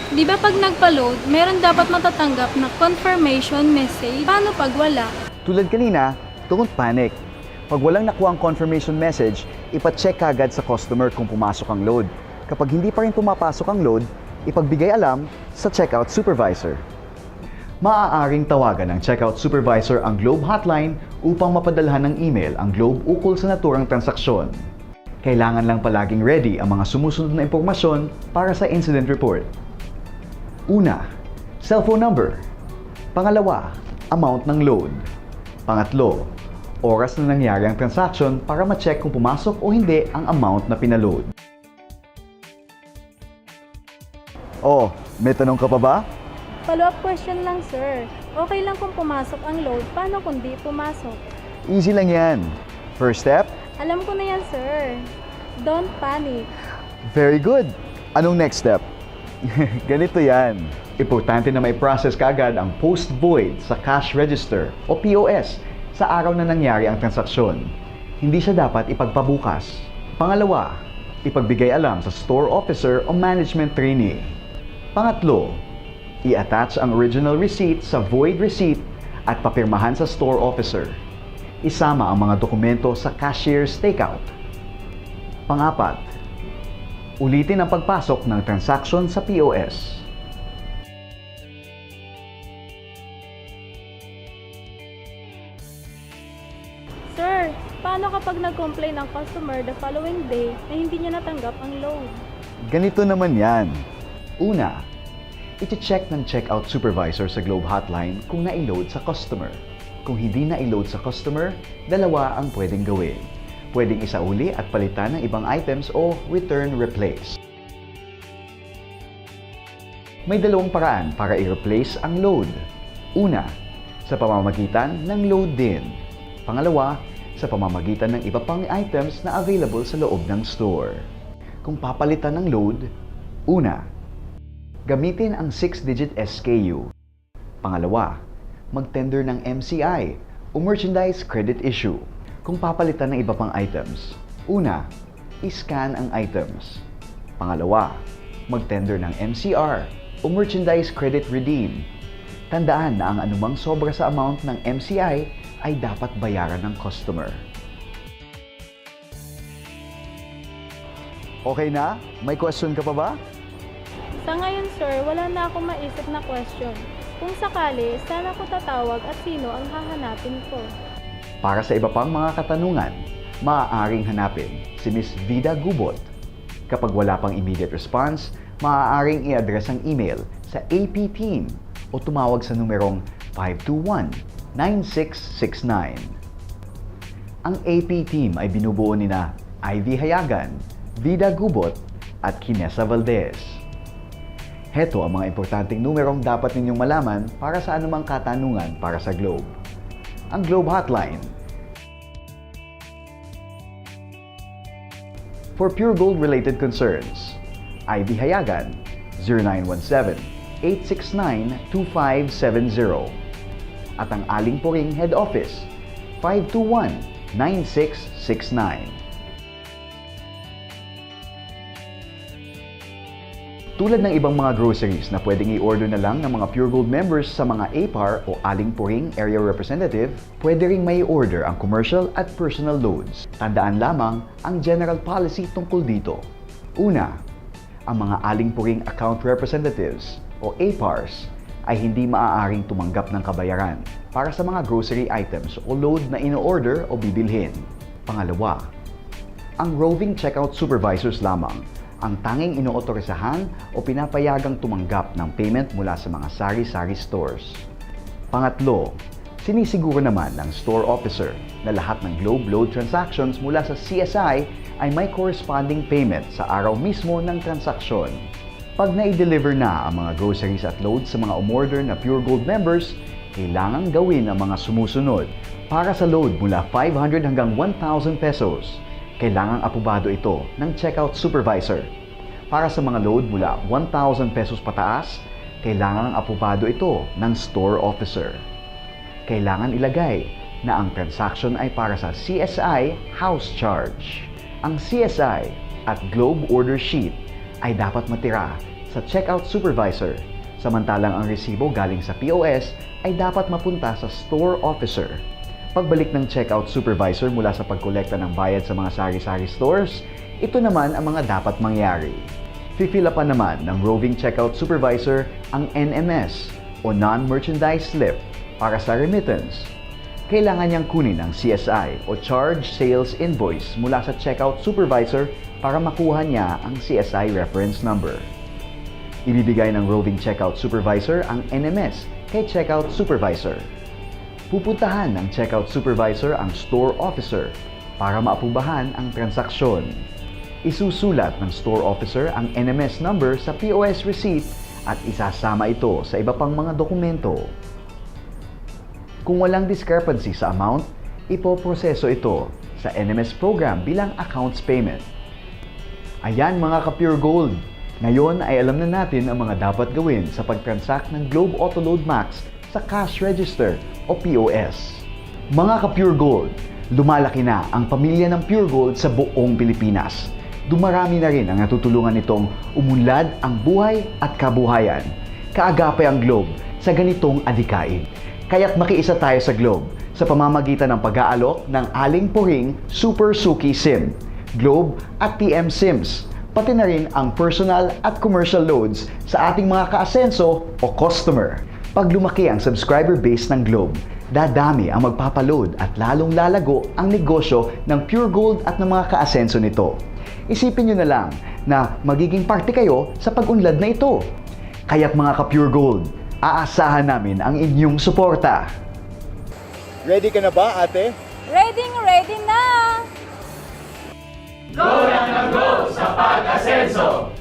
Di ba pag nagpa-load, meron dapat matatanggap na confirmation message? Paano pag wala? Tulad kanina, don't panic. Pag walang nakuha ang confirmation message, ipacheck agad sa customer kung pumasok ang load. Kapag hindi pa rin pumapasok ang load, ipagbigay alam sa checkout supervisor. Maaaring tawagan ng checkout supervisor ang Globe hotline upang mapadalhan ng email ang Globe ukol sa naturang transaksyon. Kailangan lang palaging ready ang mga sumusunod na impormasyon para sa incident report. Una, cellphone number. Pangalawa, amount ng load. Pangatlo, oras na nangyari ang transaction para ma-check kung pumasok o hindi ang amount na pinaload. Oh, may tanong ka pa ba? Follow-up question lang, sir. Okay lang kung pumasok ang load, paano kung di pumasok? Easy lang yan. First step, Alam ko na yan, sir. Don't panic. very good. Anong next step? Ganito yan. Importante na may process kaagad ang post-void sa cash register o POS sa araw na nangyari ang transaksyon. Hindi siya dapat ipagpabukas. Pangalawa, ipagbigay alam sa store officer o management trainee. Pangatlo, i-attach ang original receipt sa void receipt at papirmahan sa store officer. Isama ang mga dokumento sa cashier's takeout. Pangapat, ulitin ang pagpasok ng transaction sa POS. Sir, paano kapag nag-complain ang customer the following day na hindi niya natanggap ang load? Ganito naman yan. Una, iti-check ng checkout supervisor sa Globe hotline kung na-load sa customer. Kung hindi na-load sa customer, dalawa ang pwedeng gawin. Pwedeng isauli at palitan ng ibang items o return replace. May dalawang paraan para i-replace ang load. Una, sa pamamagitan ng load din. Pangalawa, sa pamamagitan ng iba pang items na available sa loob ng store. Kung papalitan ng load, una, gamitin ang 6-digit SKU. Pangalawa, mag-tender ng MCI o Merchandise Credit Issue. Kung papalitan ng iba pang items, una, i-scan ang items. Pangalawa, mag-tender ng MCR o Merchandise Credit Redeem. Tandaan na ang anumang sobra sa amount ng MCI ay dapat bayaran ng customer. Okay na? May question ka pa ba? Sa ngayon, sir, wala na akong maisip na question. Kung sakali, saan ako tatawag at sino ang hahanapin ko? Para sa iba pang mga katanungan, maaaring hanapin si Ms. Vida Gubot. Kapag wala pang immediate response, maaaring i-address ang email sa AP Team o tumawag sa numerong 521-9669. Ang AP Team ay binubuo nina Ivy Hayagan, Vida Gubot at Kinesa Valdez. Heto ang mga importanteng numerong dapat ninyong malaman para sa anumang katanungan para sa Globe. Ang Globe Hotline. For pure gold related concerns, Ivy Hayagan, 0917-869-2570. At ang Aling Puring Head Office, 521-9669. Tulad ng ibang mga groceries na pwedeng i-order na lang ng mga Pure Gold members sa mga APAR o Aling Puring Area Representative, pwede ring may order ang commercial at personal loads. Tandaan lamang ang general policy tungkol dito. Una, ang mga Aling Puring Account Representatives o APARs ay hindi maaaring tumanggap ng kabayaran para sa mga grocery items o load na ino-order o bibilhin. Pangalawa, ang roving checkout supervisors lamang ang tanging inootorisahan o pinapayagang tumanggap ng payment mula sa mga sari-sari stores. Pangatlo, sinisiguro naman ng store officer na lahat ng Globe load transactions mula sa CSI ay may corresponding payment sa araw mismo ng transaksyon. Pag na-deliver na ang mga groceries at loads sa mga umorder na Pure Gold members, kailangang gawin ang mga sumusunod. Para sa load mula 500 hanggang 1,000 pesos, kailangang aprobado ito ng checkout supervisor. Para sa mga load mula 1,000 pesos pataas, kailangang aprobado ito ng store officer. Kailangan ilagay na ang transaction ay para sa CSI house charge. Ang CSI at Globe order sheet ay dapat matira sa checkout supervisor, samantalang ang resibo galing sa POS ay dapat mapunta sa store officer. Pagbalik ng checkout supervisor mula sa pagkolekta ng bayad sa mga sari-sari stores, ito naman ang mga dapat mangyari. Fifilapan naman ng roving checkout supervisor ang NMS o non-merchandise slip para sa remittance. Kailangan niyang kunin ang CSI o Charge Sales Invoice mula sa checkout supervisor para makuha niya ang CSI reference number. Ibibigay ng roving checkout supervisor ang NMS kay checkout supervisor. Pupuntahan ng checkout supervisor ang store officer para maaprobahan ang transaksyon. Isusulat ng store officer ang NMS number sa POS receipt at isasama ito sa iba pang mga dokumento. Kung walang discrepancy sa amount, ipoproseso ito sa NMS program bilang accounts payment. Ayan mga ka-Pure Gold! Ngayon ay alam na natin ang mga dapat gawin sa pag-transact ng Globe Autoload Max sa cash register o POS. Mga ka-Pure Gold, lumalaki na ang pamilya ng Pure Gold sa buong Pilipinas. Dumarami na rin ang natutulungan nitong umunlad ang buhay at kabuhayan. Kaagapay ang Globe sa ganitong adhikain. Kaya't makiisa tayo sa Globe sa pamamagitan ng pag-aalok ng Aling Puring Super Suki SIM, Globe at TM SIMs, pati na rin ang personal at commercial loads sa ating mga kaasenso o customer. Pag lumaki ang subscriber base ng Globe, dadami ang magpapaload at lalong lalago ang negosyo ng Pure Gold at ng mga kaasenso nito. Isipin nyo na lang na magiging parte kayo sa pag-unlad na ito. Kaya't mga ka-Pure Gold, aasahan namin ang inyong suporta. Ready ka na ba, ate? Ready na! Go ng go sa pag-asenso!